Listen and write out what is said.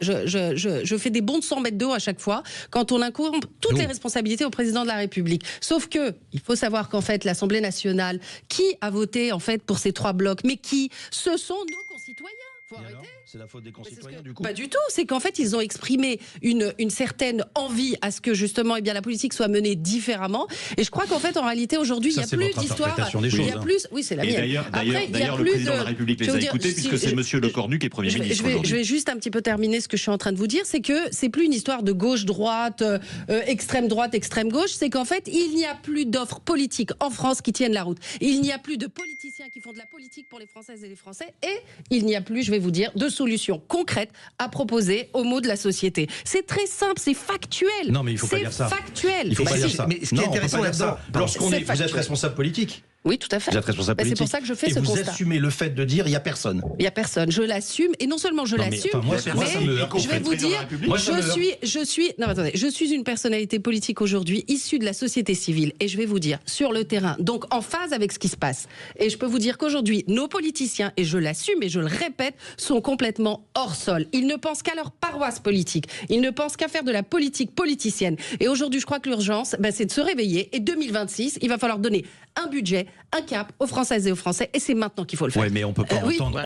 je fais des bonds de 100 mètres d'eau à chaque fois quand on incombe toutes les responsabilités au président de la République. Sauf que il faut savoir qu'en fait l'Assemblée nationale, qui a voté en fait pour ces 3 blocs, mais qui, ce sont nos concitoyens. Faut arrêter. C'est la faute des concitoyens du coup. Pas du tout, c'est qu'en fait ils ont exprimé une certaine envie à ce que justement la politique soit menée différemment. Et je crois qu'en fait en réalité aujourd'hui il n'y a plus d'histoire. Il y a plus, oui c'est la mienne. D'ailleurs le président de la République les a écoutés puisque c'est Monsieur Lecornu qui est Premier ministre. Je vais juste un petit peu terminer ce que je suis en train de vous dire, c'est que c'est plus une histoire de gauche-droite, extrême-droite, extrême-gauche, c'est qu'en fait il n'y a plus d'offres politiques en France qui tiennent la route. Il n'y a plus de politiciens qui font de la politique pour les Françaises et les Français, et il n'y a plus, je vais vous dire, de solutions concrètes à proposer aux maux de la société. C'est très simple, c'est factuel. Non, mais il faut pas dire ça. C'est factuel. Il faut pas dire ça. Mais ce qui est intéressant là-dedans, vous êtes responsable politique. Oui, tout à fait. Vous êtes responsable politique. C'est pour ça que je fais ce constat. Et vous assumez le fait de dire il y a personne. Il y a personne. Je l'assume, et non seulement je l'assume, mais je vais vous dire, je suis une personnalité politique aujourd'hui issue de la société civile, et je vais vous dire sur le terrain, donc en phase avec ce qui se passe. Et je peux vous dire qu'aujourd'hui, nos politiciens, et je l'assume et je le répète, sont complètement hors sol. Ils ne pensent qu'à leur paroisse politique. Ils ne pensent qu'à faire de la politique politicienne. Et aujourd'hui, je crois que l'urgence, c'est de se réveiller. Et 2026, il va falloir donner un budget, un cap aux Françaises et aux Français, et c'est maintenant qu'il faut le faire. Ouais, mais on peut pas entendre.